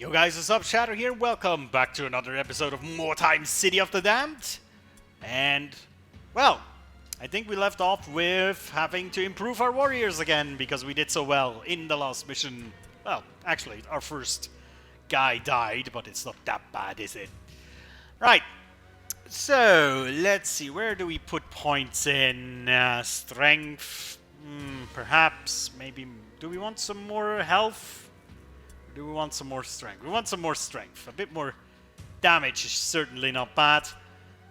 Yo guys, what's up? Shadow here. Welcome back to another episode of Mordheim City of the Damned. And, well, I think we left off with having to improve our warriors again because we did so well in the last mission. Well, actually, our first guy died, but it's not that bad, is it? Right. So, let's see. Where do we put points in? Strength, perhaps. Maybe. Do we want some more health? Do we want some more strength? We want some more strength. A bit more damage is certainly not bad.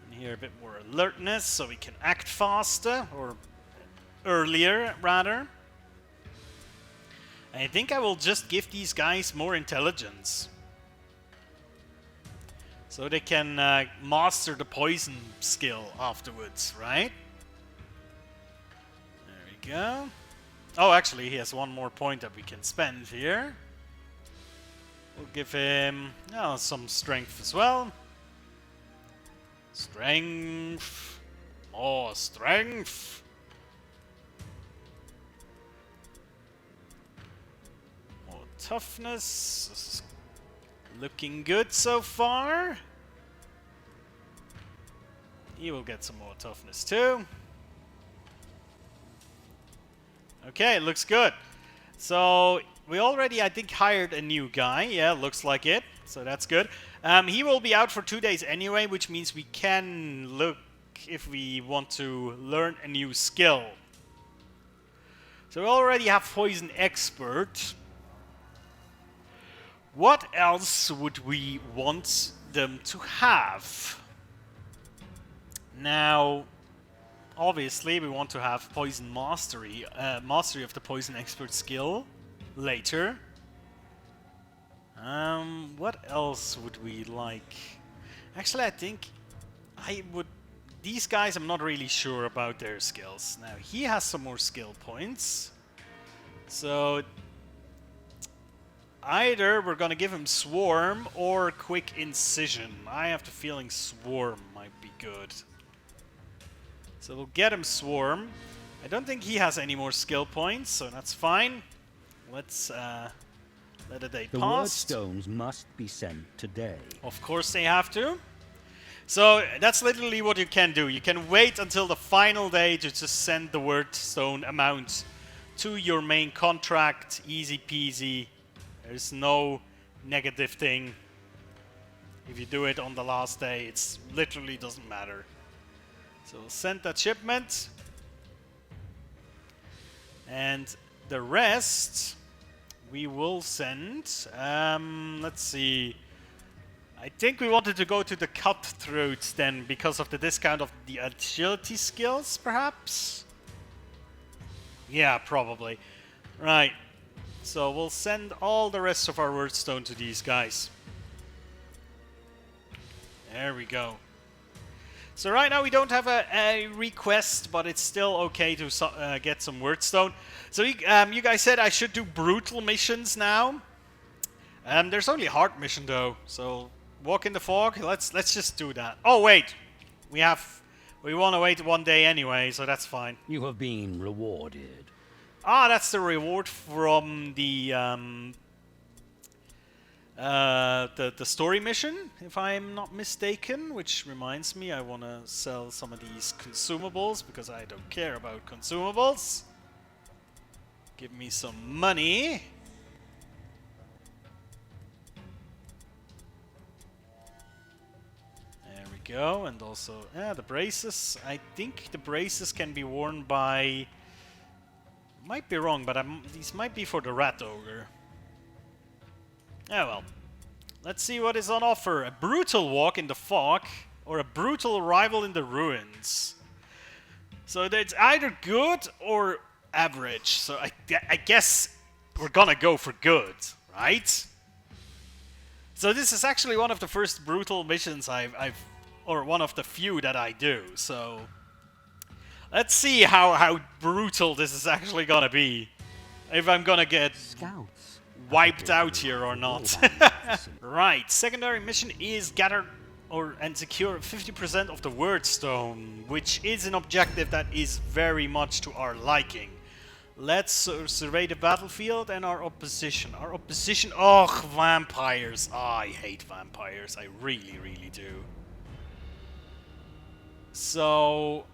And here a bit more alertness so we can act faster, or earlier rather. I think I will just give these guys more intelligence. So they can master the poison skill afterwards, right? There we go. Oh, actually he has one more point that we can spend here. We'll give him some strength as well. Strength. More strength. More toughness. This is looking good so far. He will get some more toughness too. Okay, it looks good. So we already, I think, hired a new guy. Yeah, looks like it. So that's good. He will be out for 2 days anyway, which means we can look if we want to learn a new skill. So we already have Poison Expert. What else would we want them to have? Now, obviously, we want to have Poison Mastery, Mastery of the Poison Expert skill later. What else would we like? Actually, I think I would... These guys, I'm not really sure about their skills. Now, he has some more skill points. So, either we're gonna give him Swarm or Quick Incision. I have the feeling Swarm might be good. So we'll get him Swarm. I don't think he has any more skill points, so that's fine. Let's let a day pass. The word stones must be sent today. Of course they have to. So that's literally what you can do. You can wait until the final day to just send the word stone amount to your main contract. Easy peasy. There's no negative thing. If you do it on the last day, it's literally doesn't matter. So we'll send that shipment. And the rest we will send. Let's see. I think we wanted to go to the cutthroats then because of the discount of the agility skills, perhaps? Yeah, probably. Right. So we'll send all the rest of our wordstone to these guys. There we go. So right now we don't have a request, but it's still okay to get some wordstone. So you guys said I should do brutal missions now. There's only hard mission though, so walk in the fog. Let's just do that. Oh wait, we want to wait 1 day anyway, so that's fine. You have been rewarded. Ah, that's the reward from the story mission, if I'm not mistaken, which reminds me I want to sell some of these consumables because I don't care about consumables. Give me some money. There we go, and also the braces. I think the braces can be worn by... Might be wrong, but these might be for the Rat Ogre. Yeah, well, let's see what is on offer. A brutal walk in the fog or a brutal arrival in the ruins. So it's either good or average. So I guess we're gonna go for good, right? So this is actually one of the first brutal missions or one of the few that I do. So let's see how brutal this is actually gonna be. If I'm gonna get Scouts wiped out here or not. Right, secondary mission is gather and secure 50% of the word stone, which is an objective that is very much to our liking. Let's survey the battlefield and our opposition. Our opposition... Oh, vampires. Oh, I hate vampires. I really, really do. So...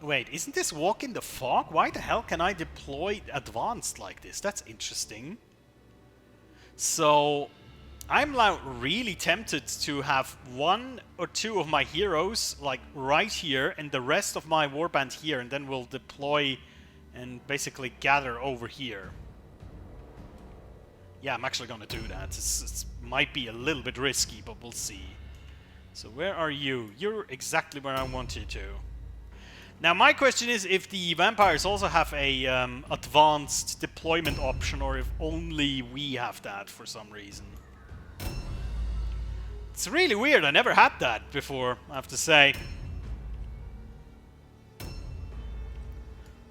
Wait, isn't this walk in the fog? Why the hell can I deploy advanced like this? That's interesting. So... I'm now really tempted to have one or two of my heroes like right here and the rest of my warband here, and then we'll deploy and basically gather over here. Yeah, I'm actually gonna do that. It might be a little bit risky, but we'll see. So where are you? You're exactly where I want you to. Now my question is if the vampires also have a advanced deployment option, or if only we have that for some reason. It's really weird, I never had that before, I have to say.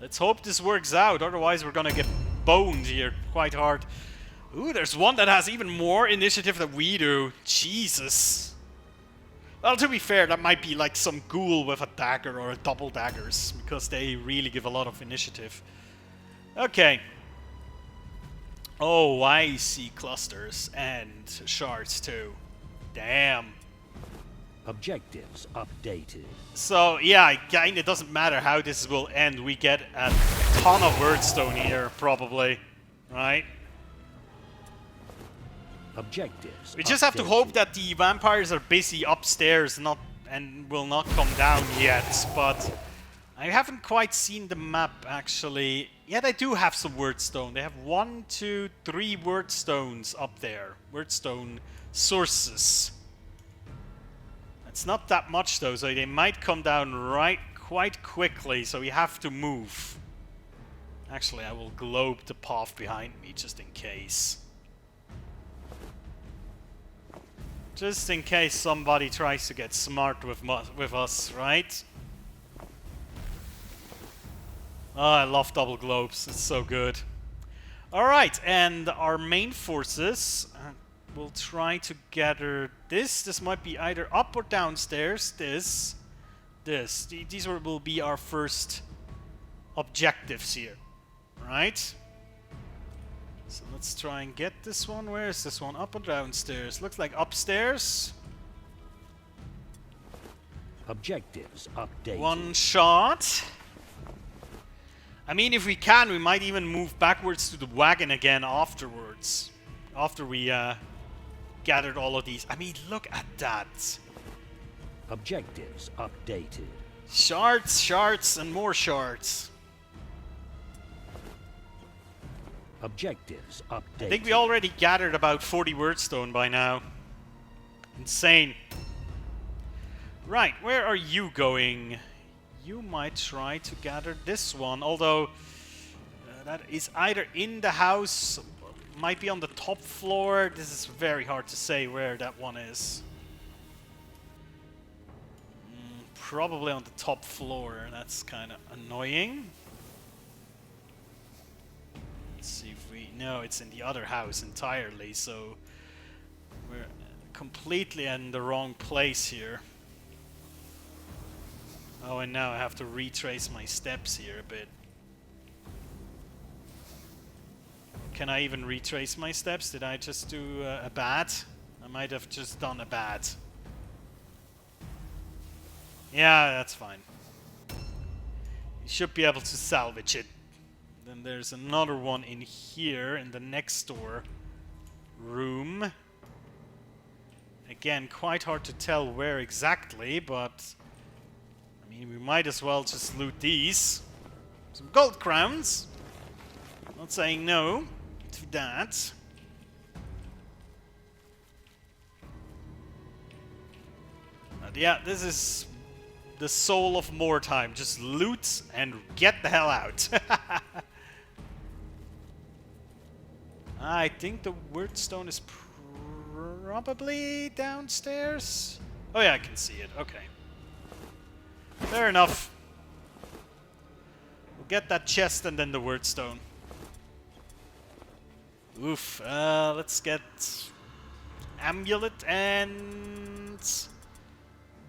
Let's hope this works out, otherwise we're gonna get boned here quite hard. Ooh, there's one that has even more initiative than we do. Jesus. Well, to be fair, that might be like some ghoul with a dagger or a double daggers, because they really give a lot of initiative. Okay. Oh, I see clusters and shards too. Damn. Objectives updated. So, yeah, it kinda doesn't matter how this will end. We get a ton of wordstone here, probably. Right? Objectives We just have to hope that the vampires are busy upstairs and will not come down yet, but I haven't quite seen the map, actually. Yeah, they do have some wordstone. They have 1, 2, 3 wordstones up there. Wordstone sources. It's not that much though, so they might come down quite quickly, so we have to move. Actually, I will globe the path behind me just in case. Just in case somebody tries to get smart with us, right? Oh, I love double globes, it's so good. Alright, and our main forces... we'll try to gather this. This might be either up or downstairs. This. These will be our first objectives here. Right? So let's try and get this one. Where is this one? Up or downstairs? Looks like upstairs. Objectives updated. One shot. I mean, if we can, we might even move backwards to the wagon again afterwards. After we gathered all of these. I mean, look at that. Objectives updated. Shards, and more shards. Objectives updated. I think we already gathered about 40 wordstone by now. Insane. Right, where are you going? You might try to gather this one, although that is either in the house, might be on the top floor. This is very hard to say where that one is. Probably on the top floor. That's kind of annoying. Let's see if we... No, it's in the other house entirely, so we're completely in the wrong place here. Oh, and now I have to retrace my steps here a bit. Can I even retrace my steps? Did I just do a bad? I might have just done a bad. Yeah, that's fine. You should be able to salvage it. Then there's another one in here in the next door room. Again, quite hard to tell where exactly, but I mean, we might as well just loot these. Some gold crowns. Not saying no to that. But yeah, this is the soul of Mordheim. Just loot and get the hell out. I think the wordstone is probably downstairs. Oh yeah, I can see it. Okay. Fair enough. We'll get that chest and then the wordstone. Oof. Let's get amulet and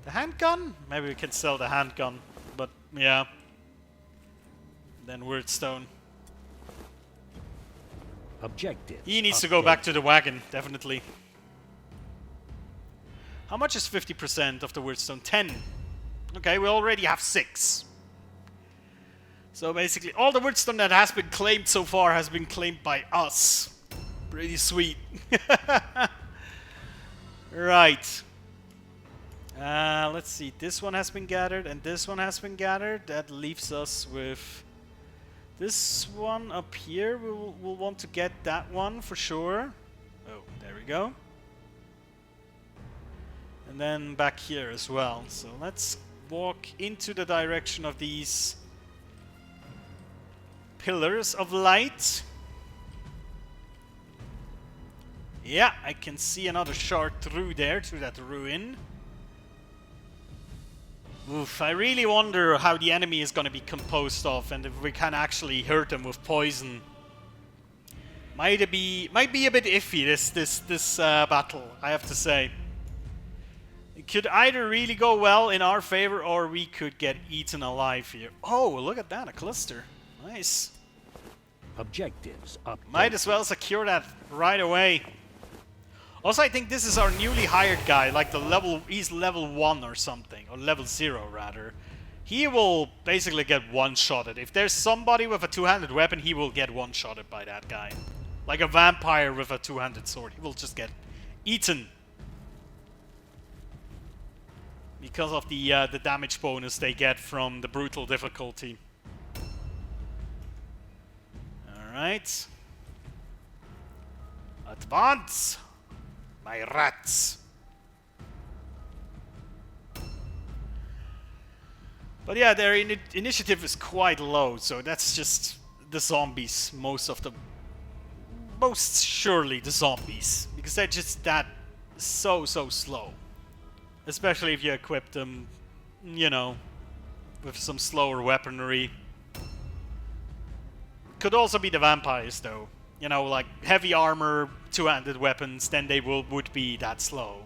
the handgun. Maybe we can sell the handgun, but yeah. Then wordstone. Objectives He needs to go back to the wagon, definitely. How much is 50% of the wordstone? 10. Okay, we already have 6. So basically, all the wordstone that has been claimed so far has been claimed by us. Pretty sweet. Right. Let's see. This one has been gathered, and this one has been gathered. That leaves us with this one up here. We'll want to get that one for sure. Oh, there we go. And then back here as well. So let's walk into the direction of these pillars of light. Yeah, I can see another shard through there, through that ruin. Oof, I really wonder how the enemy is going to be composed of, and if we can actually hurt them with poison. Might be a bit iffy, this battle, I have to say. It could either really go well in our favor, or we could get eaten alive here. Oh, look at that, a cluster. Nice. Objectives updated. Might as well secure that right away. Also, I think this is our newly hired guy, like he's level 1 or something, or level 0 rather. He will basically get one-shotted. If there's somebody with a two-handed weapon, he will get one-shotted by that guy. Like a vampire with a two-handed sword, he will just get eaten. Because of the damage bonus they get from the brutal difficulty. Alright. Advance! My rats. But yeah, their initiative is quite low, so that's just the zombies. Most surely the zombies, because they're just that so slow. Especially if you equip them, you know, with some slower weaponry. Could also be the vampires though. You know, like heavy armor, two-handed weapons, then they would be that slow.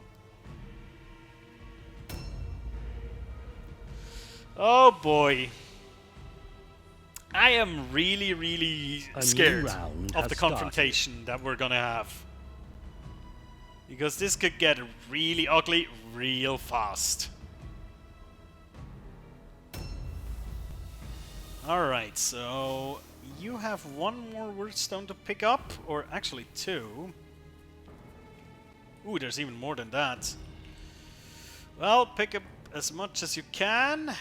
Oh boy. I am really scared of the confrontation that we're gonna have. Because this could get really ugly real fast. Alright, so you have one more wordstone to pick up, or actually 2. Ooh, there's even more than that. Well, pick up as much as you can.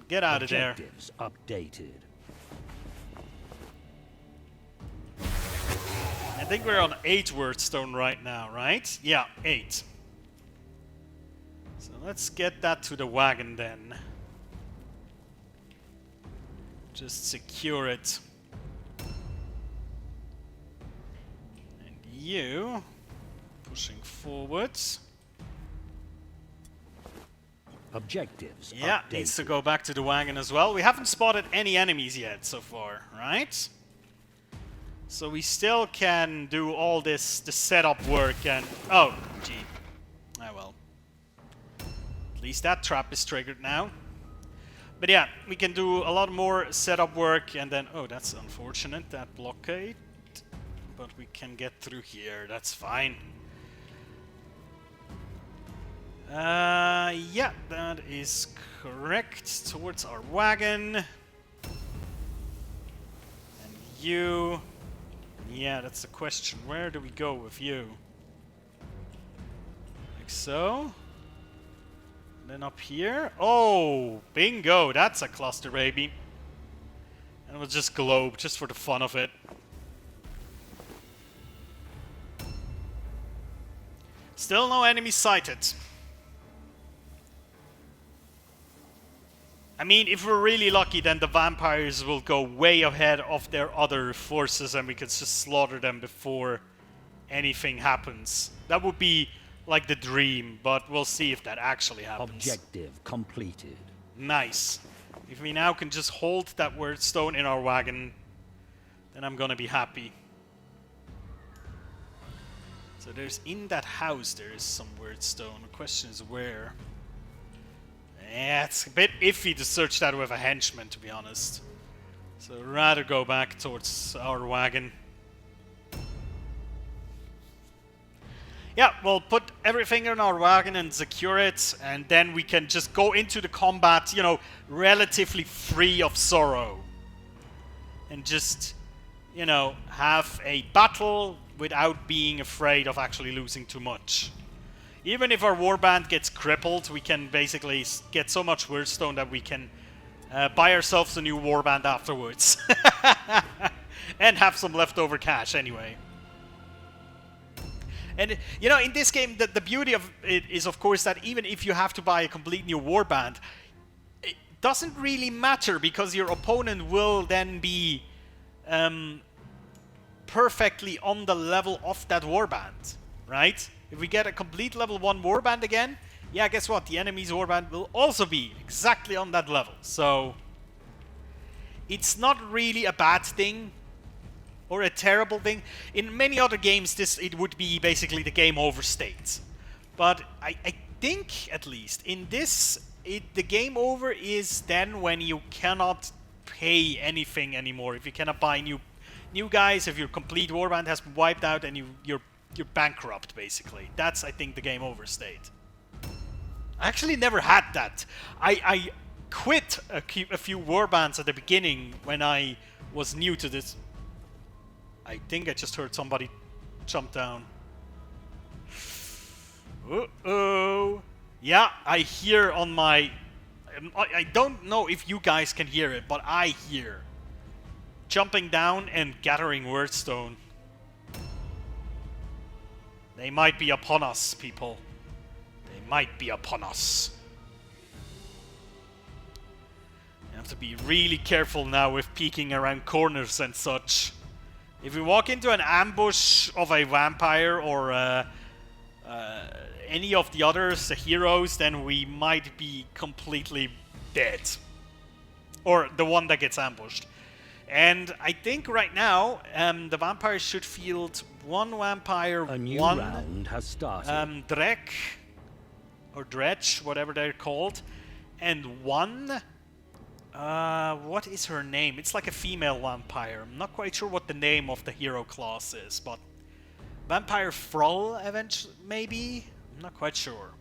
Get out of there. Objectives updated. I think we're on 8 wordstone right now, right? Yeah, 8. So let's get that to the wagon then. Just secure it. And you pushing forwards. Objectives Yeah, updated. needs to go back to the wagon as well. We haven't spotted any enemies yet so far, right? So we still can do all the setup work and... Oh, gee. Ah, well. At least that trap is triggered now. But yeah, we can do a lot more setup work and then... Oh, that's unfortunate, that blockade. But we can get through here, that's fine. Yeah, that is correct. Towards our wagon. And you... Yeah, that's the question. Where do we go with you? Like so. And then up here. Oh, bingo! That's a cluster, baby. And we'll just globe, just for the fun of it. Still no enemies sighted. I mean, if we're really lucky, then the vampires will go way ahead of their other forces and we could just slaughter them before anything happens. That would be like the dream, but we'll see if that actually happens. Objective completed. Nice. If we now can just hold that wordstone in our wagon, then I'm gonna be happy. So there's in that house there is some wordstone. The question is where. Yeah, it's a bit iffy to search that with a henchman, to be honest. So rather go back towards our wagon. Yeah, we'll put everything in our wagon and secure it, and then we can just go into the combat, you know, relatively free of sorrow. And just, you know, have a battle without being afraid of actually losing too much. Even if our warband gets crippled, we can basically get so much Wyrstone that we can buy ourselves a new warband afterwards. And have some leftover cash anyway. And, you know, in this game, the beauty of it is, of course, that even if you have to buy a complete new warband, it doesn't really matter, because your opponent will then be perfectly on the level of that warband, right? If we get a complete level 1 warband again, yeah, guess what? The enemy's warband will also be exactly on that level. So, it's not really a bad thing. Or a terrible thing. In many other games, it would be basically the game over state. But I think, at least, in this, the game over is then when you cannot pay anything anymore. If you cannot buy new guys, if your complete warband has been wiped out and you're bankrupt, basically. That's, I think, the game over state. I actually never had that. I quit a few warbands at the beginning when I was new to this. I think I just heard somebody jump down. Uh-oh. Yeah, I hear on my... I don't know if you guys can hear it, but I hear jumping down and gathering Wyrstone. They might be upon us, people. They might be upon us. You have to be really careful now with peeking around corners and such. If we walk into an ambush of a vampire or any of the others, the heroes, then we might be completely dead. Or the one that gets ambushed. And I think right now, the vampires should field one vampire, A new one round has started. Drek, or Dredge, whatever they're called, and one... what is her name? It's like a female vampire. I'm not quite sure what the name of the hero class is, but... Vampire Thrall, eventually, maybe? I'm not quite sure.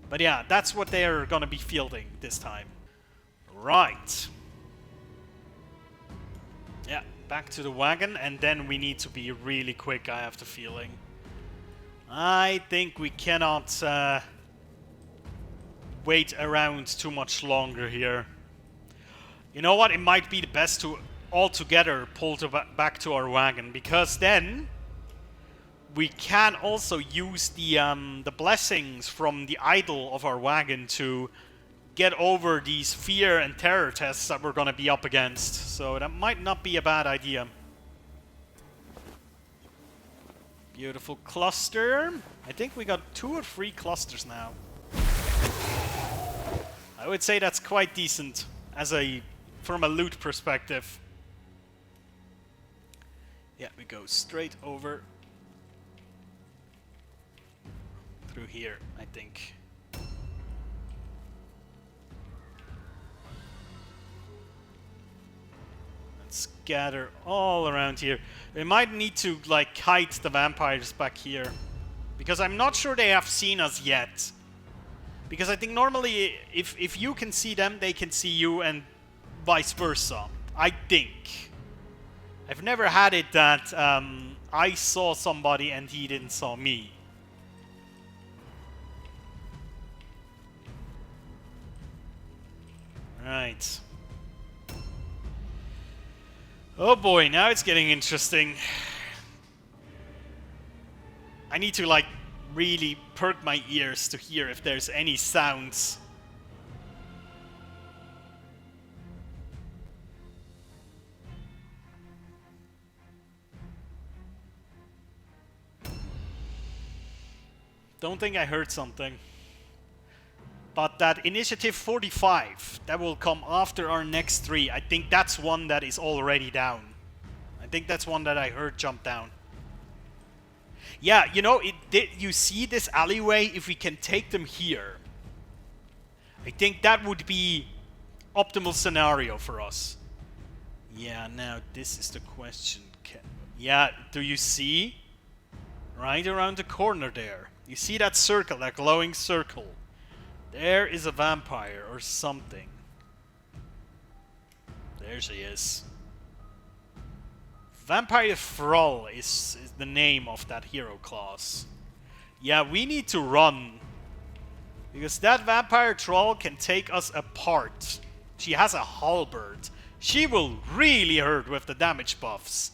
But yeah, that's what they're gonna be fielding this time. Right. Yeah, back to the wagon, and then we need to be really quick, I have the feeling. I think we cannot wait around too much longer here. You know what? It might be the best to altogether pull back to our wagon, because then we can also use the blessings from the idol of our wagon to get over these fear and terror tests that we're going to be up against. So that might not be a bad idea. Beautiful cluster. I think we got 2 or 3 clusters now. I would say that's quite decent as from a loot perspective. Yeah, we go straight over through here, I think. Let's gather all around here. We might need to like hide the vampires back here, because I'm not sure they have seen us yet. Because I think normally if you can see them, they can see you, and vice versa. I think. I've never had it that I saw somebody and he didn't saw me. Right. Oh boy, now it's getting interesting. I need to like really perk my ears to hear if there's any sounds. Don't think I heard something. But that initiative 45, that will come after our next 3. I think that's one that is already down. I think that's one that I heard jump down. Yeah, you know, you see this alleyway, if we can take them here, I think that would be optimal scenario for us. Yeah, now this is the question. Yeah, do you see? Right around the corner there. You see that circle, that glowing circle? There is a vampire or something. There she is. Vampire Thrall is the name of that hero class. Yeah, we need to run. Because that Vampire Troll can take us apart. She has a halberd. She will really hurt with the damage buffs.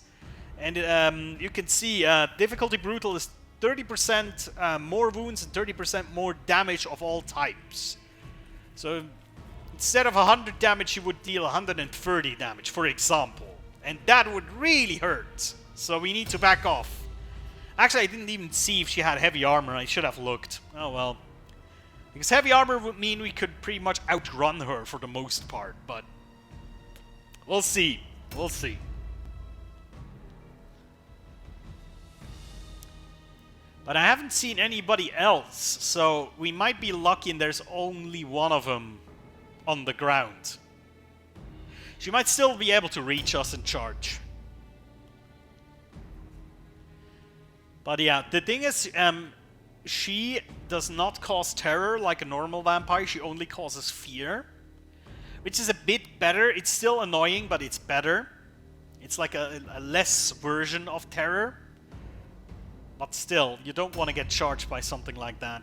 And you can see difficulty brutal is 30% more wounds and 30% more damage of all types. So instead of 100 damage, she would deal 130 damage, for example. And that would really hurt. So we need to back off. Actually, I didn't even see if she had heavy armor. I should have looked. Oh well. Because heavy armor would mean we could pretty much outrun her for the most part, but we'll see. We'll see. But I haven't seen anybody else, so we might be lucky and there's only one of them on the ground. She might still be able to reach us and charge. But yeah, the thing is, she does not cause terror like a normal vampire, she only causes fear. Which is a bit better. It's still annoying, but it's better. It's like a less version of terror. But still, you don't want to get charged by something like that.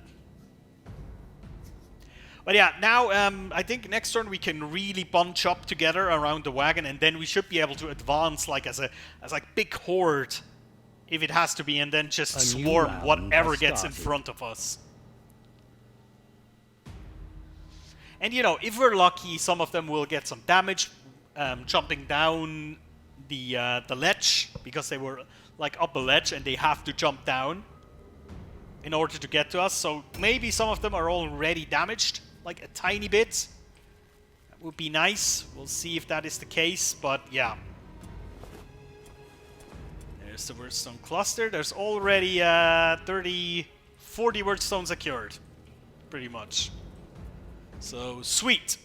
But yeah, now I think next turn we can really bunch up together around the wagon, and then we should be able to advance like as like big horde. If it has to be, and then just swarm whatever gets in front of us. And you know, if we're lucky, some of them will get some damage jumping down the ledge, because they were like up a ledge and they have to jump down in order to get to us. So maybe some of them are already damaged, like a tiny bit. That would be nice. We'll see if that is the case, but yeah. There's the wordstone cluster. There's already 40 wordstones secured, pretty much. So, sweet.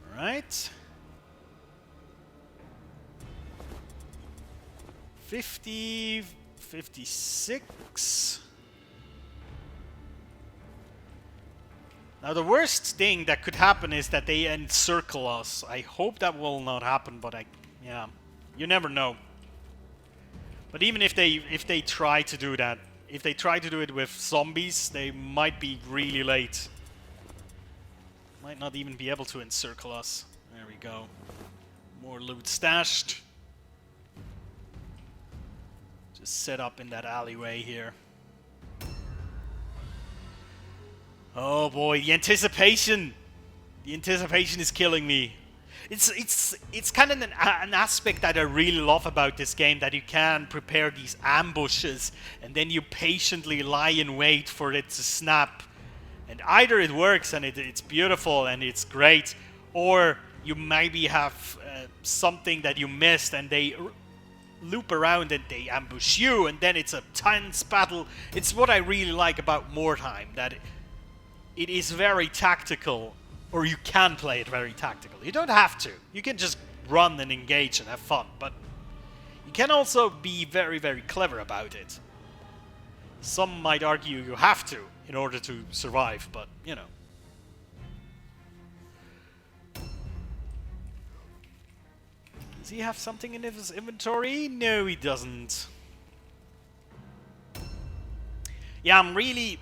Alright. 50, 56. Now the worst thing that could happen is that they encircle us. I hope that will not happen, but yeah, you never know. But even if they try to do that, if they try to do it with zombies, they might be really late. Might not even be able to encircle us. There we go. More loot stashed. Just set up in that alleyway here. Oh boy, the anticipation! The anticipation is killing me. It's kind of an aspect that I really love about this game, that you can prepare these ambushes and then you patiently lie in wait for it to snap. And either it works and it's beautiful and it's great, or you maybe have something that you missed and they loop around and they ambush you, and then it's a tense battle. It's what I really like about Mordheim, that it is very tactical, or you can play it very tactical. You don't have to. You can just run and engage and have fun, but you can also be very, very clever about it. Some might argue you have to in order to survive, but, you know. Does he have something in his inventory? No, he doesn't. Yeah, I'm really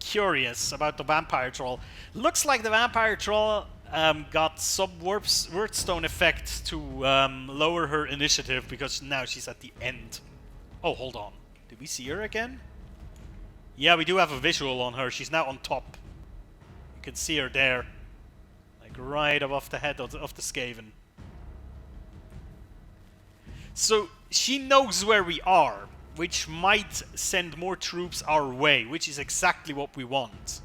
curious about the Vampire Troll. Looks like the Vampire Troll got some wordstone effect to lower her initiative, because now she's at the end. Oh, hold on. Did we see her again? Yeah, we do have a visual on her. She's now on top. You can see her there. Like right above the head of the Skaven. So she knows where we are, which might send more troops our way, which is exactly what we want.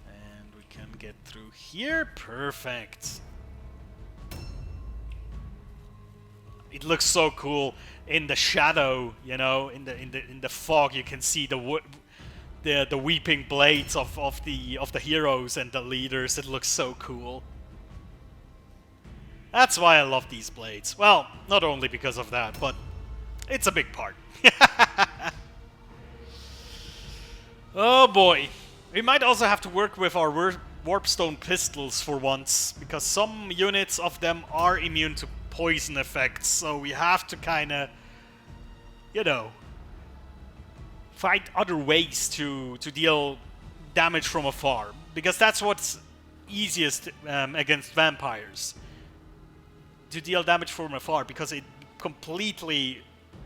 And we can get through here. Perfect. It looks so cool in the shadow, you know, in the fog. You can see the weeping blades of the heroes and the leaders. It looks so cool. That's why I love these blades. Well, not only because of that, but it's a big part. Oh boy. We might also have to work with our warpstone pistols for once, because some units of them are immune to poison effects, so we have to kind of, you know, find other ways to deal damage from afar, because that's what's easiest against vampires. To deal damage from afar, because it completely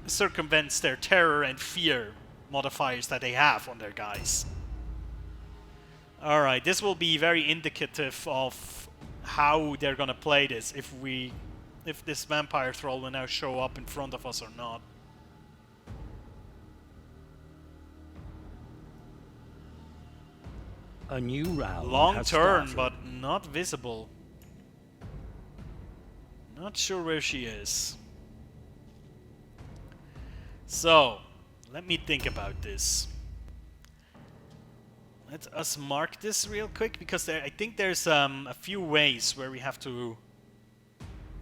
circumvents their terror and fear modifiers that they have on their guys. Alright, this will be very indicative of how they're gonna play this, if this vampire thrall will now show up in front of us or not. A new round. Long has turn, started. but not visible. Not sure where she is. So, let me think about this. Let us mark this real quick, because I think there's a few ways where we have to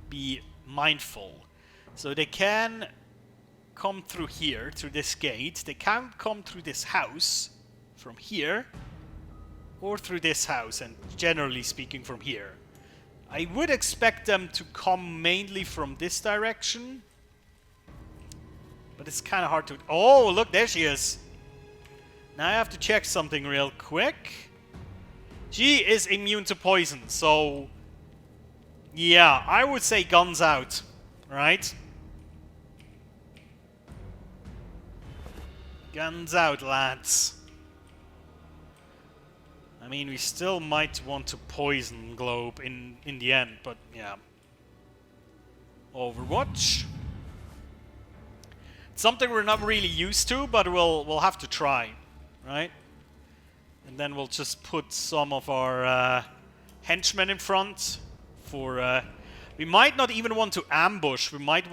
be mindful. So they can come through here, through this gate. They can come through this house from here, or through this house, and generally speaking from here. I would expect them to come mainly from this direction, but it's kind of hard to... Oh, look, there she is. Now I have to check something real quick. She is immune to poison, so... yeah, I would say guns out, right? Guns out, lads. I mean, we still might want to poison Globe in the end, but yeah. Overwatch. It's something we're not really used to, but we'll have to try, right? And then we'll just put some of our henchmen in front for... we might not even want to ambush. We might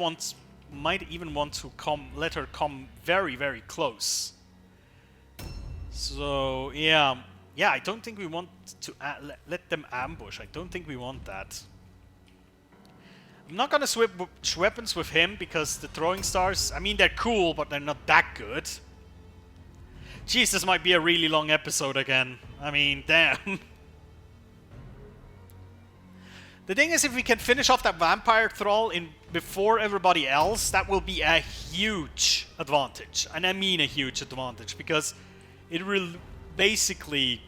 even want to let her come very, very close. So, yeah. Yeah, I don't think we want to let them ambush. I don't think we want that. I'm not gonna switch weapons with him, because the throwing stars, I mean, they're cool, but they're not that good. Jeez, this might be a really long episode again. I mean, damn. The thing is, if we can finish off that vampire thrall before everybody else, that will be a huge advantage. And I mean a huge advantage, because it will basically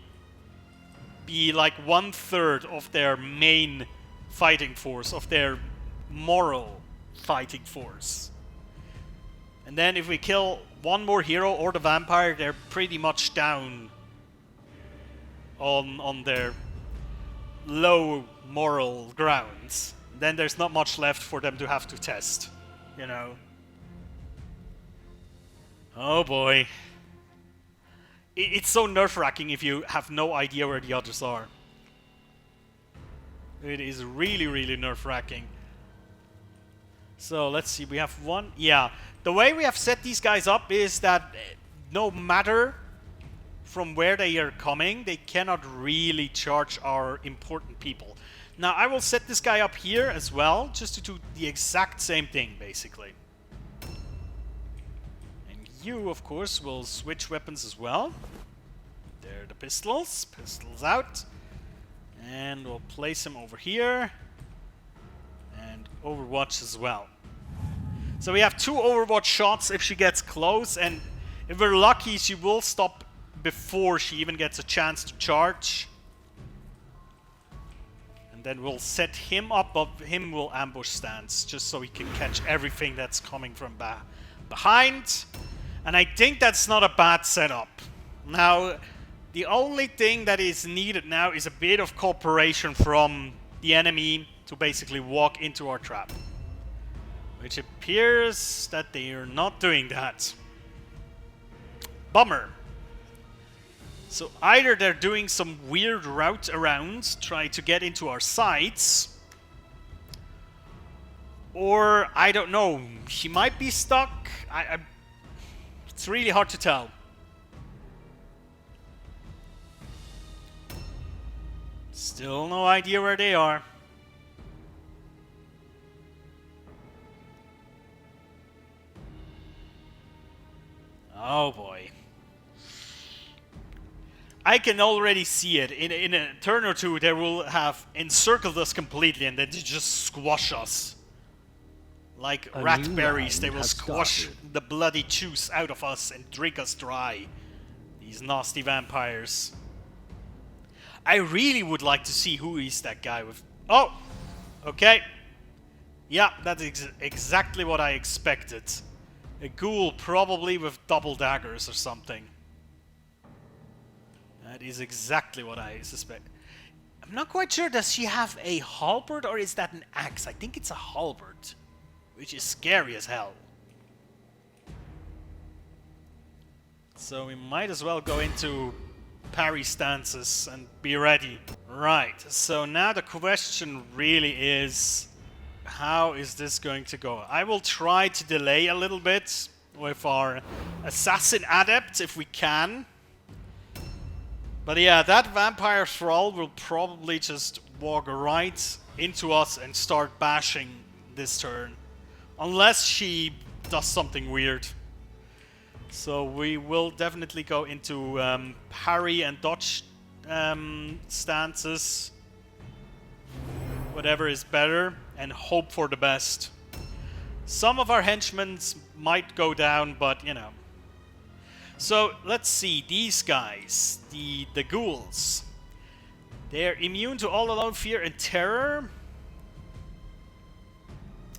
be like 1/3 of their main fighting force, of their moral fighting force. And then if we kill one more hero or the vampire, they're pretty much down on their low moral grounds. Then there's not much left for them to have to test, you know. Oh boy. It's so nerve-wracking if you have no idea where the others are. It is really, really nerve-wracking. So, let's see, we have one... yeah, the way we have set these guys up is that no matter from where they are coming, they cannot really charge our important people. Now, I will set this guy up here as well, just to do the exact same thing, basically. You, of course, will switch weapons as well. There are the pistols. Pistols out. And we'll place him over here. And Overwatch as well. So we have 2 Overwatch shots if she gets close. And if we're lucky, she will stop before she even gets a chance to charge. And then we'll set him up, but him will ambush stance, just so he can catch everything that's coming from behind. And I think that's not a bad setup. Now, the only thing that is needed now is a bit of cooperation from the enemy to basically walk into our trap. Which appears that they are not doing that. Bummer. So either they're doing some weird route around, try to get into our sights, Or, I don't know, she might be stuck. It's really hard to tell. Still no idea where they are. Oh boy. I can already see it. In a turn or two, they will have encircled us completely and then they just squash us. Like ratberries, they will squash the bloody juice out of us and drink us dry. These nasty vampires. I really would like to see who is that guy with... Oh! Okay. Yeah, that's exactly what I expected. A ghoul, probably with double daggers or something. That is exactly what I suspect. I'm not quite sure, does she have a halberd or is that an axe? I think it's a halberd. Which is scary as hell. So we might as well go into parry stances and be ready. Right, so now the question really is, how is this going to go? I will try to delay a little bit with our assassin adept if we can. But yeah, that vampire thrall will probably just walk right into us and start bashing this turn. Unless she does something weird. So we will definitely go into parry and dodge stances. Whatever is better. And hope for the best. Some of our henchmen might go down, but you know. So let's see. These guys. The ghouls. They're immune to all alone fear and terror.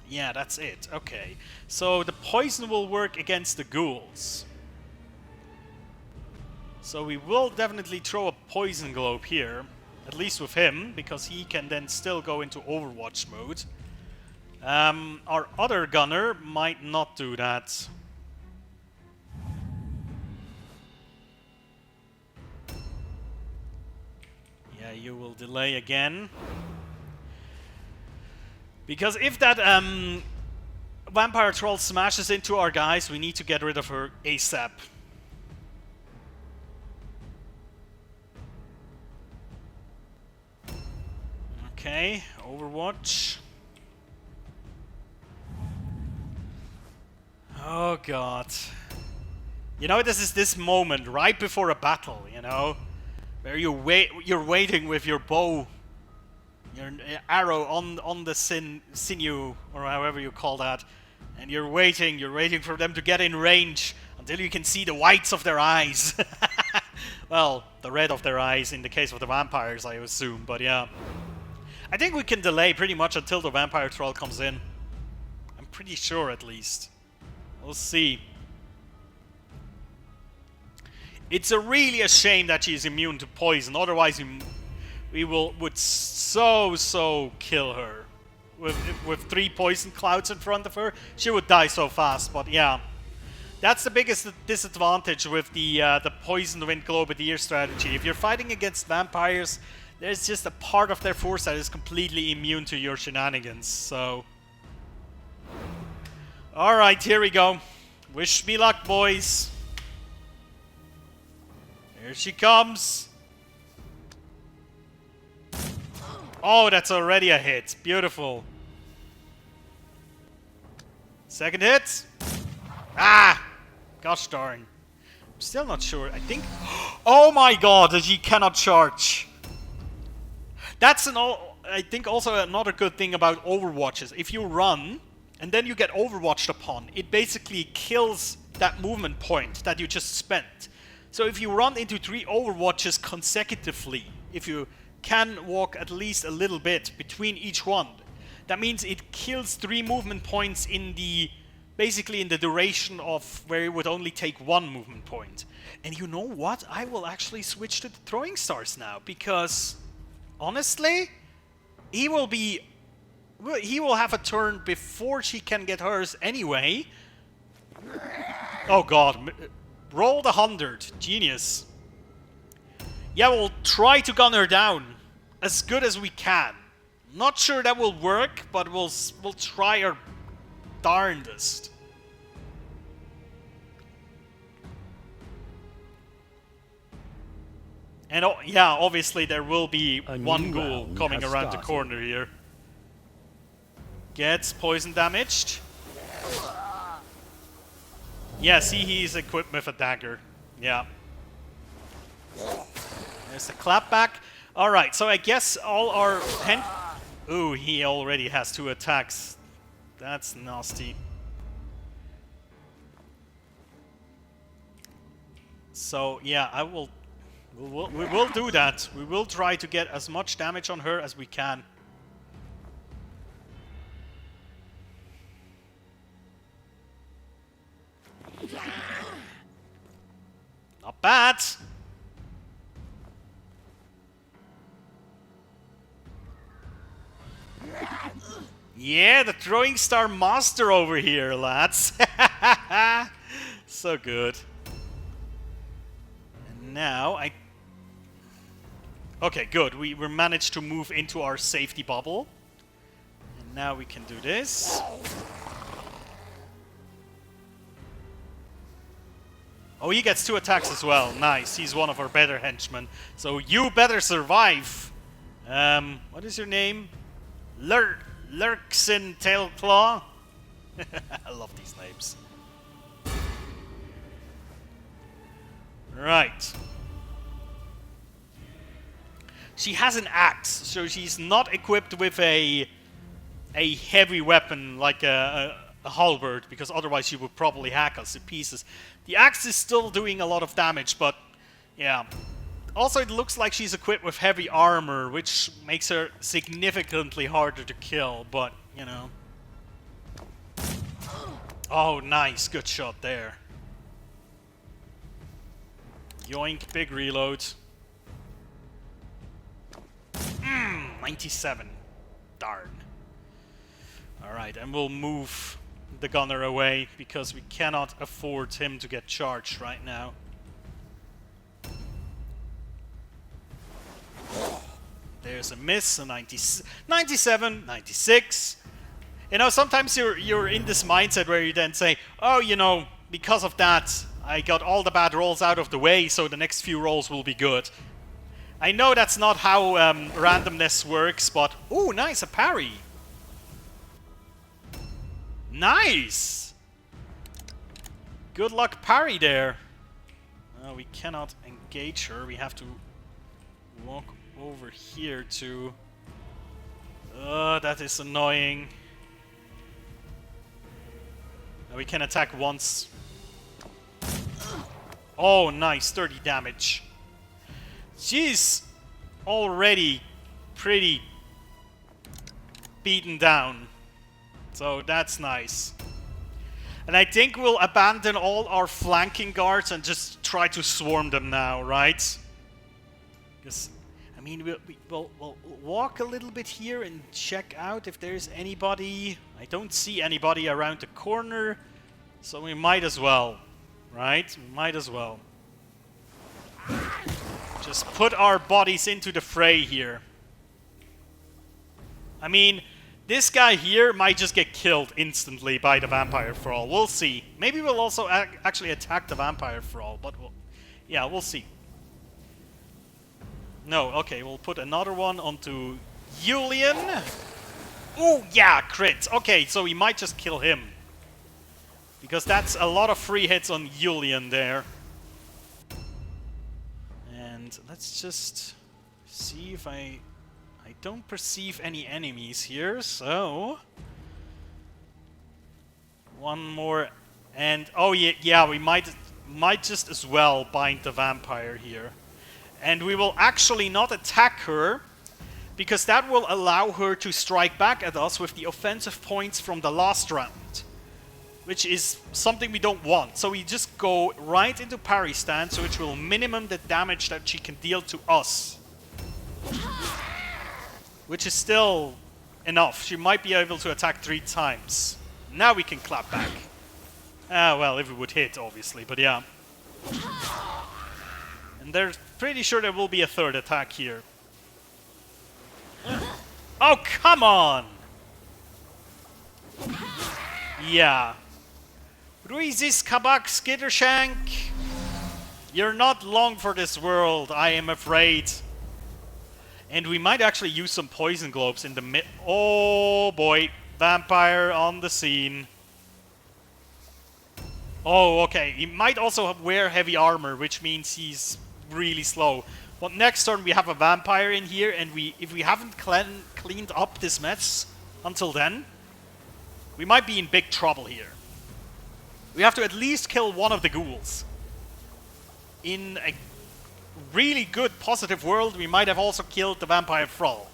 Yeah, that's it. Okay. So the poison will work against the ghouls. So we will definitely throw a poison globe here. At least with him, because he can then still go into Overwatch mode. Our other gunner might not do that. Yeah, you will delay again. Because if that vampire troll smashes into our guys, we need to get rid of her ASAP. Okay, Overwatch. Oh god. You know, this is this moment right before a battle, you know, where you're waiting with your bow, your arrow on the sinew, or however you call that, and you're waiting for them to get in range until you can see the whites of their eyes. Well, the red of their eyes in the case of the vampires, I assume, but yeah. I think we can delay pretty much until the vampire troll comes in. I'm pretty sure, at least. We'll see. It's really a shame that she's immune to poison. Otherwise, we would so kill her. With 3 poison clouds in front of her, she would die so fast. But yeah, that's the biggest disadvantage with the poison wind globadier strategy. If you're fighting against vampires, there's just a part of their force that is completely immune to your shenanigans. So, all right, here we go. Wish me luck, boys. Here she comes. Oh, that's already a hit. Beautiful. Second hit. Ah! Gosh darn. I'm still not sure. I think... Oh my god, she cannot charge. That's I think also another good thing about Overwatches. If you run, and then you get Overwatched upon, it basically kills that movement point that you just spent. So if you run into 3 Overwatches consecutively, if you can walk at least a little bit between each one, that means it kills 3 movement points in the... basically in the duration of where it would only take 1 movement point. And you know what? I will actually switch to the throwing stars now, because honestly, he will have a turn before she can get hers anyway. Oh god, roll the 100. Genius. Yeah, we'll try to gun her down as good as we can. Not sure that will work, but we'll try our darndest. And yeah, obviously there will be one ghoul coming around the corner here. Gets poison damaged. Yeah, see, he's equipped with a dagger. Yeah. There's the clapback. Alright, so I guess all our... Ooh, he already has 2 attacks. That's nasty. So, yeah, we will do that. We will try to get as much damage on her as we can. Not bad. Yeah, the throwing star master over here, lads. So good. And now okay, good. We managed to move into our safety bubble. And now we can do this. Oh, he gets 2 attacks as well. Nice. He's one of our better henchmen. So you better survive. What is your name? Lurksin Tailclaw. I love these names. Right. She has an axe, so she's not equipped with a heavy weapon like a halberd, because otherwise she would probably hack us to pieces. The axe is still doing a lot of damage, but yeah. Also, it looks like she's equipped with heavy armor, which makes her significantly harder to kill, but, you know. Oh, nice. Good shot there. Yoink, big reload. 97. Darn. Alright, and we'll move the gunner away, because we cannot afford him to get charged right now. There's a miss, a 97, 96. You know, sometimes you're in this mindset where you then say, oh, you know, because of that, I got all the bad rolls out of the way, so the next few rolls will be good. I know that's not how randomness works, but... Ooh, nice, a parry. Nice! Good luck parry there. We cannot engage her. We have to walk over here to... that is annoying. We can attack once. Oh, nice. 30 damage. She's already pretty beaten down. So that's nice. And I think we'll abandon all our flanking guards and just try to swarm them now, right? Because, I mean, we'll walk a little bit here and check out if there's anybody. I don't see anybody around the corner, so we might as well, right? We might as well. Just put our bodies into the fray here. I mean, this guy here might just get killed instantly by the vampire thrall. We'll see. Maybe we'll also actually attack the vampire thrall, but yeah, we'll see. No, okay, we'll put another one onto Julian. Oh, yeah, crit. Okay, so we might just kill him. Because that's a lot of free hits on Julian there. And let's just see if I don't perceive any enemies here, so... One more, and... Oh, yeah, we might just as well bind the vampire here. And we will actually not attack her, because that will allow her to strike back at us with the offensive points from the last round. Which is something we don't want. So we just go right into parry stance, which will minimum the damage that she can deal to us. Which is still enough. She might be able to attack 3 times. Now we can clap back. Well, if it would hit, obviously, but yeah. And they're pretty sure there will be a 3rd attack here. Oh, come on! Yeah. Ruizis Kabak Skittershank. You're not long for this world, I am afraid. And we might actually use some poison globes in the mid. Oh boy. Vampire on the scene. Oh, okay. He might also wear heavy armor, which means he's really slow. But next turn we have a vampire in here, and if we haven't cleaned up this mess until then, we might be in big trouble here. We have to at least kill one of the ghouls. In a really good positive world, we might have also killed the vampire thrall.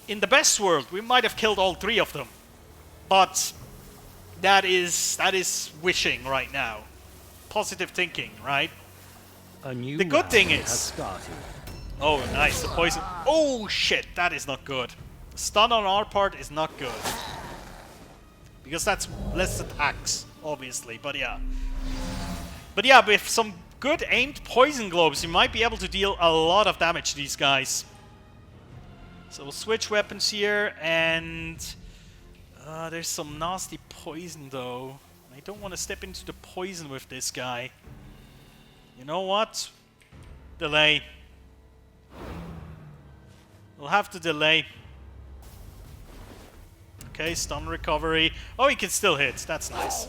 In the best world, we might have killed all three of them. But that is wishing right now. Positive thinking, right? The good thing is... has started. Oh, nice. The poison... Oh, shit. That is not good. The stun on our part is not good. Because that's less attacks, obviously. But yeah. But yeah, with some good aimed poison globes, you might be able to deal a lot of damage to these guys. So we'll switch weapons here, and... there's some nasty poison, though. I don't want to step into the poison with this guy. You know what? Delay. We'll have to delay. Okay, stun recovery. Oh, he can still hit. That's nice.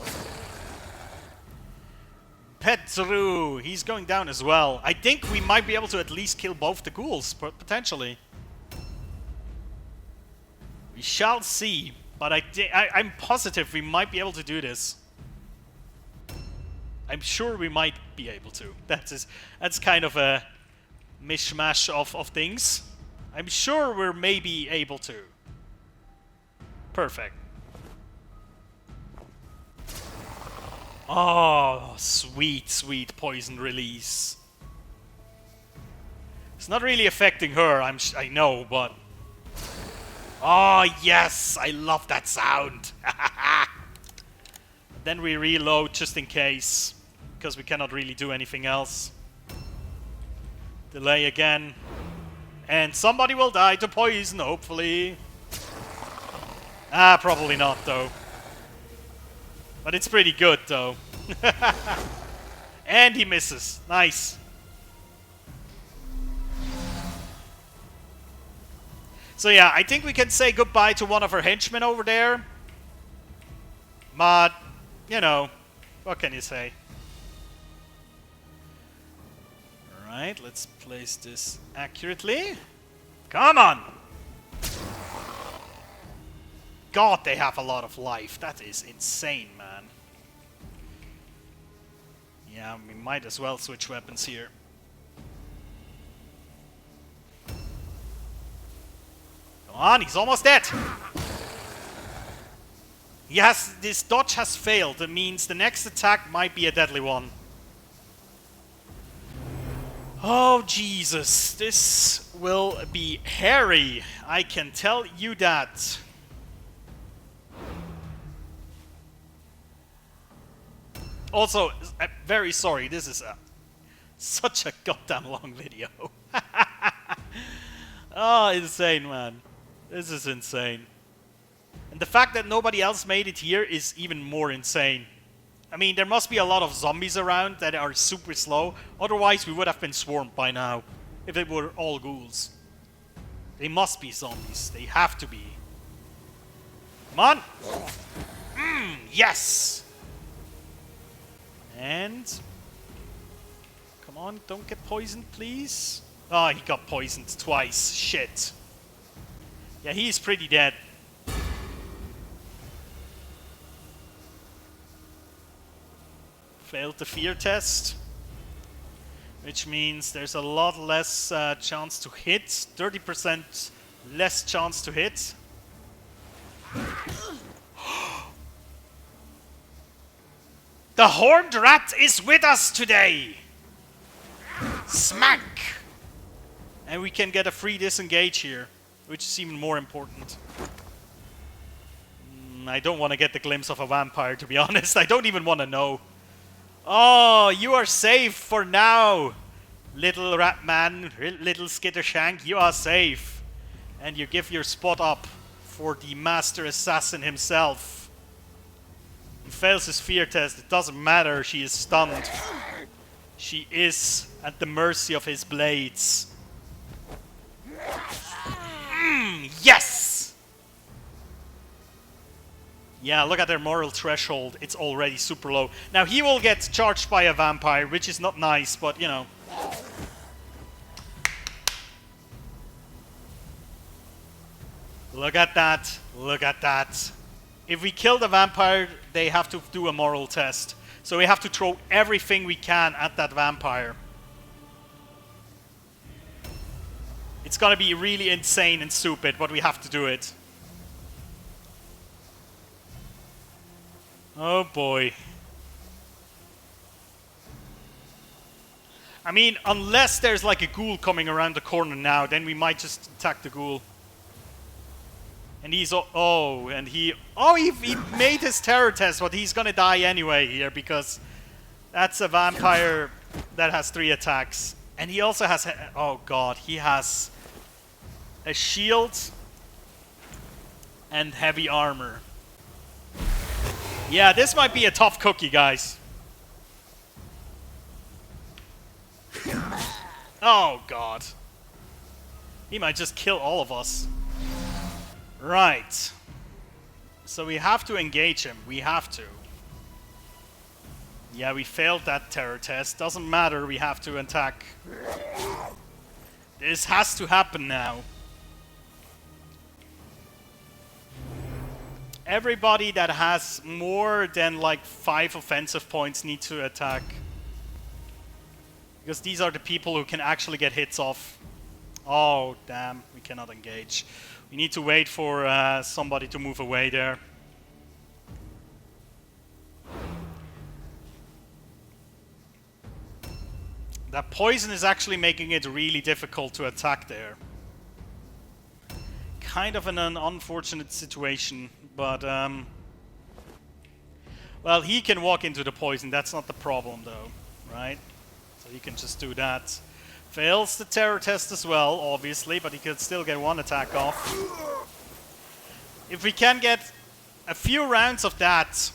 Petru, he's going down as well. I think we might be able to at least kill both the ghouls, potentially. We shall see. But I'm positive we might be able to do this. I'm sure we might be able to. That's kind of a mishmash of things. I'm sure we're maybe able to. Perfect. Oh, sweet, sweet poison release. It's not really affecting her, I know, but... Oh, yes! I love that sound! Then we reload just in case, because we cannot really do anything else. Delay again. And somebody will die to poison, hopefully. Ah, probably not, though. But it's pretty good, though. And he misses. Nice. So yeah, I think we can say goodbye to one of our henchmen over there. But, you know, what can you say? Alright, let's place this accurately. Come on! God, they have a lot of life. That is insane, man. Yeah, we might as well switch weapons here. Come on, he's almost dead. Yes, this dodge has failed. That means the next attack might be a deadly one. Oh, Jesus. This will be hairy. I can tell you that. Also, I'm very sorry. This is such a goddamn long video. Oh, insane, man. This is insane. And the fact that nobody else made it here is even more insane. I mean, there must be a lot of zombies around that are super slow. Otherwise, we would have been swarmed by now. If it were all ghouls. They must be zombies. They have to be. Come on! Yes! And... Come on, don't get poisoned, please. Oh, he got poisoned twice. Shit. Yeah, he's pretty dead. Failed the fear test. Which means there's a lot less chance to hit. 30% less chance to hit. The Horned Rat is with us today! Smack! And we can get a free disengage here, which is even more important. I don't want to get the glimpse of a vampire, to be honest. I don't even want to know. Oh, you are safe for now, little rat man, little skittershank. You are safe. And you give your spot up for the master assassin himself. He fails his fear test. It doesn't matter. She is stunned. She is at the mercy of his blades. Yes! Yeah, look at their moral threshold. It's already super low. Now he will get charged by a vampire, which is not nice, but you know. Look at that. Look at that. If we kill the vampire, they have to do a moral test. So we have to throw everything we can at that vampire. It's gonna be really insane and stupid, but we have to do it. Oh boy. I mean, unless there's like a ghoul coming around the corner now, then we might just attack the ghoul. And he's he made his terror test, but he's gonna die anyway here because that's a vampire that has 3 attacks. And he also has, oh god, he has a shield and heavy armor. Yeah, this might be a tough cookie, guys. Oh god. He might just kill all of us. Right. So we have to engage him. We have to. Yeah, we failed that terror test. Doesn't matter, we have to attack. This has to happen now. Everybody that has more than like 5 offensive points need to attack. Because these are the people who can actually get hits off. Oh, damn. We cannot engage. We need to wait for somebody to move away there. That poison is actually making it really difficult to attack there. Kind of an unfortunate situation, but well, he can walk into the poison. That's not the problem, though, right? So he can just do that. Fails the terror test as well, obviously, but he could still get 1 attack off. If we can get a few rounds of that,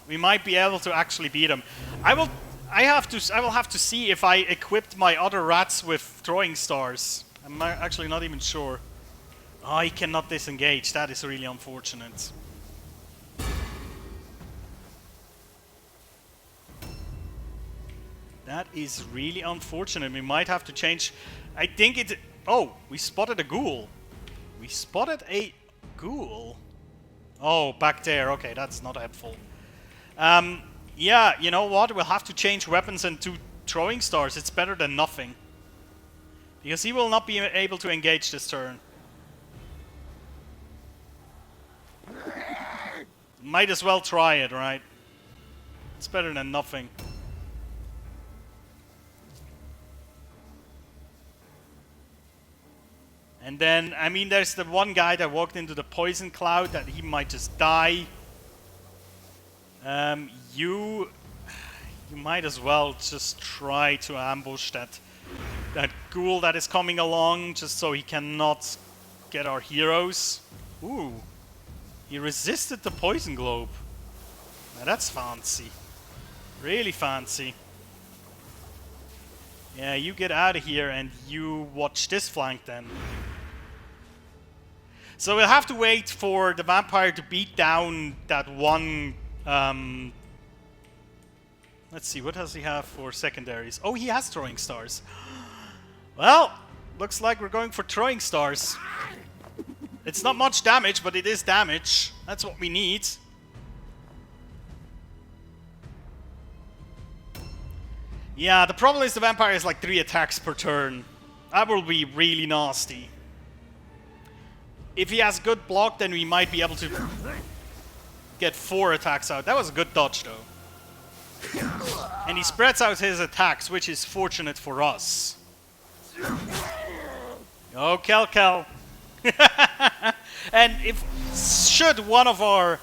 we might be able to actually beat him. I will have to see if I equipped my other rats with throwing stars. I'm actually not even sure. Oh, he cannot disengage. That is really unfortunate. That is really unfortunate. We might have to change. I think it... Oh, we spotted a ghoul. We spotted a ghoul. Oh, back there. Okay, that's not helpful. Yeah, you know what? We'll have to change weapons into throwing stars. It's better than nothing. Because he will not be able to engage this turn. Might as well try it, right? It's better than nothing. And then, I mean, there's the one guy that walked into the poison cloud that he might just die. You might as well just try to ambush that ghoul that is coming along, just so he cannot get our heroes. Ooh, he resisted the poison globe. Now that's fancy, really fancy. Yeah, you get out of here and you watch this flank then. So we'll have to wait for the vampire to beat down that one. Let's see, what does he have for secondaries? Oh, he has throwing stars. Well, looks like we're going for throwing stars. It's not much damage, but it is damage. That's what we need. Yeah, the problem is the vampire has like 3 attacks per turn. That will be really nasty. If he has good block, then we might be able to get 4 attacks out. That was a good dodge, though. And he spreads out his attacks, which is fortunate for us. Oh, Kel. And should one of our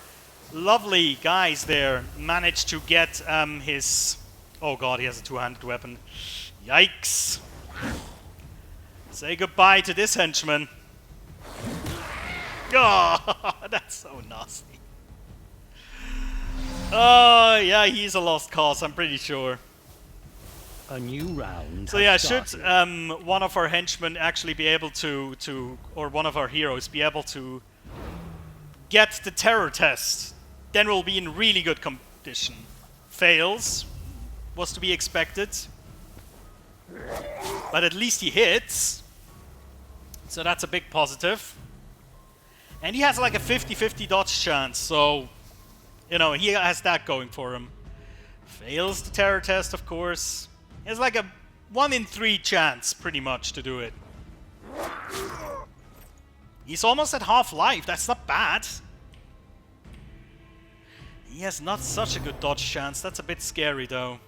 lovely guys there manage to get his... Oh god, he has a 2-handed weapon. Yikes. Say goodbye to this henchman. Oh, that's so nasty. Oh, yeah, he's a lost cause, I'm pretty sure. A new round. So has yeah, started. should one of our henchmen actually be able to, or one of our heroes be able to get the terror test, then we'll be in really good condition. Fails, was to be expected. But at least he hits. So that's a big positive. And he has like a 50-50 dodge chance, so, you know, he has that going for him. Fails the terror test, of course. He has like a 1 in 3 chance, pretty much, to do it. He's almost at half life, that's not bad. He has not such a good dodge chance, that's a bit scary though.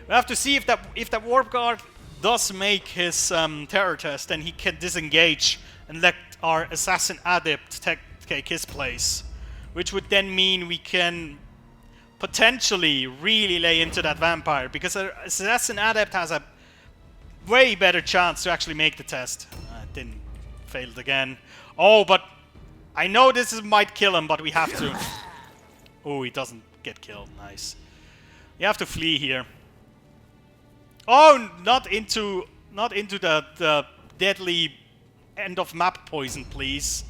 We have to see if that warp guard does make his terror test, and he can disengage and let our assassin adept take his place, which would then mean we can potentially really lay into that vampire, because our assassin adept has a way better chance to actually make the test. Didn't, failed again. Oh, but I know this might kill him, but we have to. Oh, he doesn't get killed. Nice. You have to flee here. Oh, not into the deadly end of map poison, please.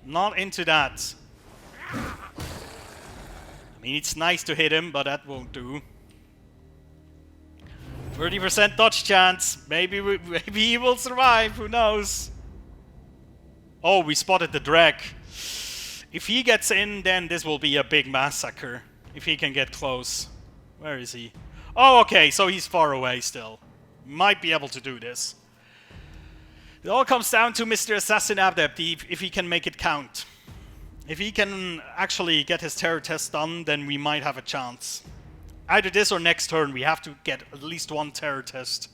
Not into that. I mean, it's nice to hit him, but that won't do. 30% dodge chance. Maybe he will survive. Who knows? Oh, we spotted the drag. If he gets in, then this will be a big massacre. If he can get close. Where is he? Oh, okay, so he's far away still. Might be able to do this. It all comes down to Mr. Assassin Adept, if he can make it count. If he can actually get his terror test done, then we might have a chance. Either this or next turn, we have to get at least one terror test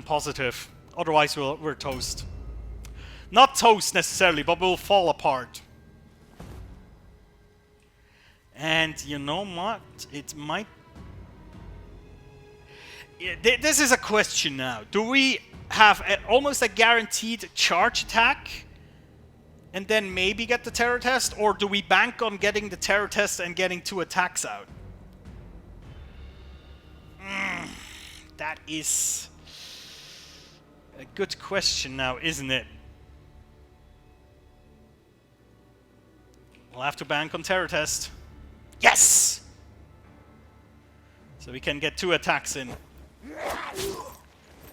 positive. Otherwise, we're toast. Not toast necessarily, but we'll fall apart. And you know what? It might... This is a question now. Do we have almost a guaranteed charge attack and then maybe get the terror test? Or do we bank on getting the terror test and getting 2 attacks out? That is a good question now, isn't it? We'll have to bank on terror test. Yes! So we can get 2 attacks in.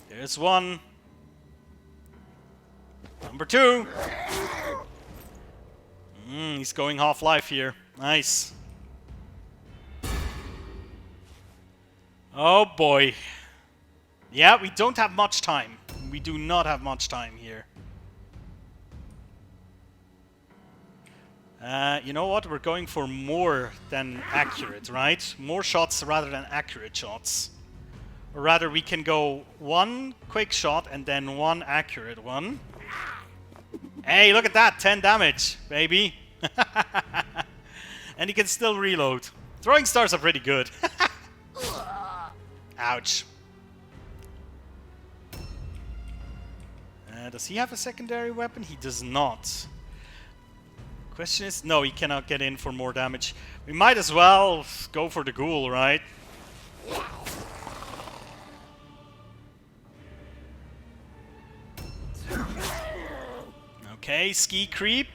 There's 1. Number 2. He's going half-life here. Nice. Oh boy. Yeah, we don't have much time. We do not have much time here. You know what? We're going for more than accurate, right? More shots rather than accurate shots. Or rather, we can go 1 quick shot and then 1 accurate one. Hey, look at that! 10 damage, baby! And he can still reload. Throwing stars are pretty good. Ouch. Does he have a secondary weapon? He does not. Question is, no, he cannot get in for more damage. We might as well go for the ghoul, right? Okay, ski creep.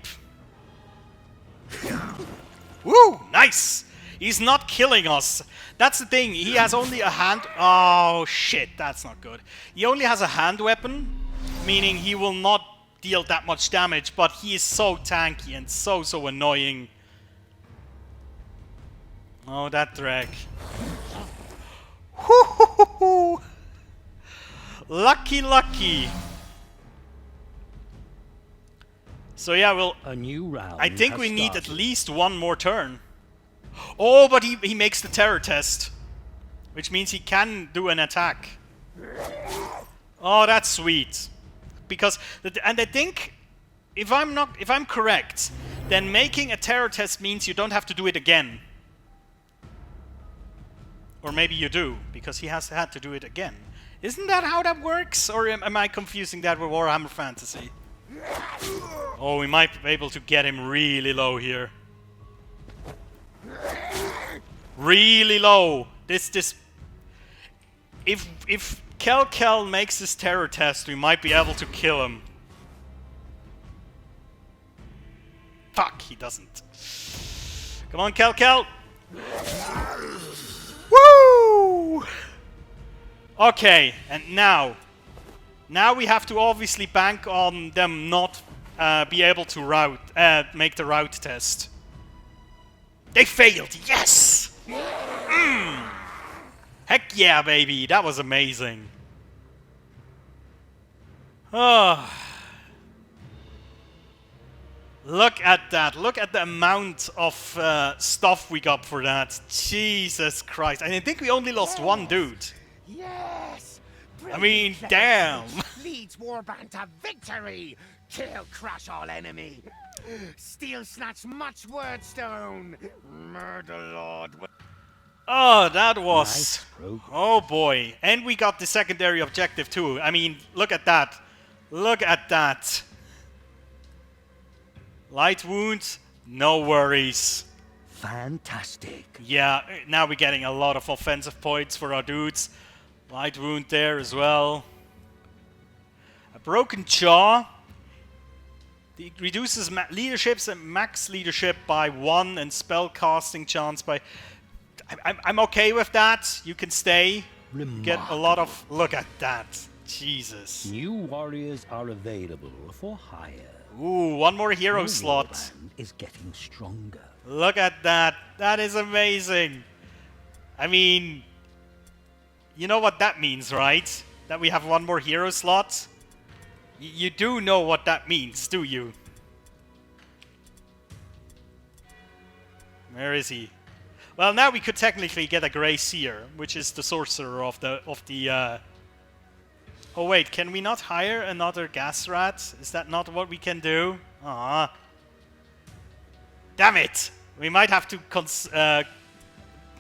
Woo! Nice! He's not killing us. That's the thing. He has only a hand... Oh, shit. That's not good. He only has a hand weapon, meaning he will not deal that much damage, but he is so tanky and so annoying. Oh, that drag. Woo-hoo-hoo-hoo. Lucky, lucky. So yeah, well, A new round I think has we need at started. least 1 more turn. Oh, but he makes the terror test, which means he can do an attack. Oh, that's sweet. Because and I think if I'm correct, then making a terror test means you don't have to do it again. Or maybe you do, because he has had to do it again. Isn't that how that works? Or am I confusing that with Warhammer Fantasy? Oh, we might be able to get him really low here. really low. This. If Kel makes this terror test, we might be able to kill him. Fuck, he doesn't. Come on, Kel. Woo! Okay, and now we have to obviously bank on them not be able to make the route test. They failed. Yes. Heck yeah, baby! That was amazing. Oh. Look at that. Look at the amount of stuff we got for that. Jesus Christ. And I think we only lost one dude. Yes! I mean, damn. Leads warband to victory! Kill, crush all enemy! Steel snatch much wordstone! Murder lord! Oh, that was... Nice progress. Oh boy. And we got the secondary objective too. I mean, look at that. Look at that. Light wounds, no worries. Fantastic. Yeah, now we're getting a lot of offensive points for our dudes. Light wound there as well. A broken jaw. It reduces leaderships and max leadership by 1 and spell casting chance by... I'm okay with that. You can stay. Get a lot of... Look at that. Jesus. New warriors are available for hire. Ooh, one more hero Your slot. warband is getting stronger. Look at that. That is amazing. I mean... You know what that means, right? That we have one more hero slot? You do know what that means, do you? Where is he? Well, now we could technically get a Grey Seer, which is the sorcerer of the Oh wait, can we not hire another gas rat? Is that not what we can do? Ah. Damn it! We might have to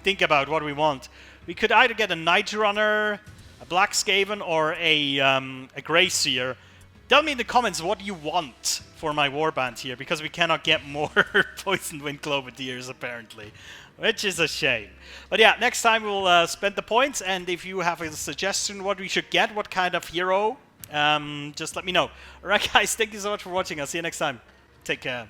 think about what we want. We could either get a Night Runner, a Black Skaven, or a Grey Seer. Tell me in the comments what you want for my warband here, because we cannot get more Poisoned Wind Cloverdeers apparently, which is a shame. But yeah, next time we'll spend the points, and if you have a suggestion what we should get, what kind of hero, just let me know. Alright guys, thank you so much for watching. I'll see you next time. Take care.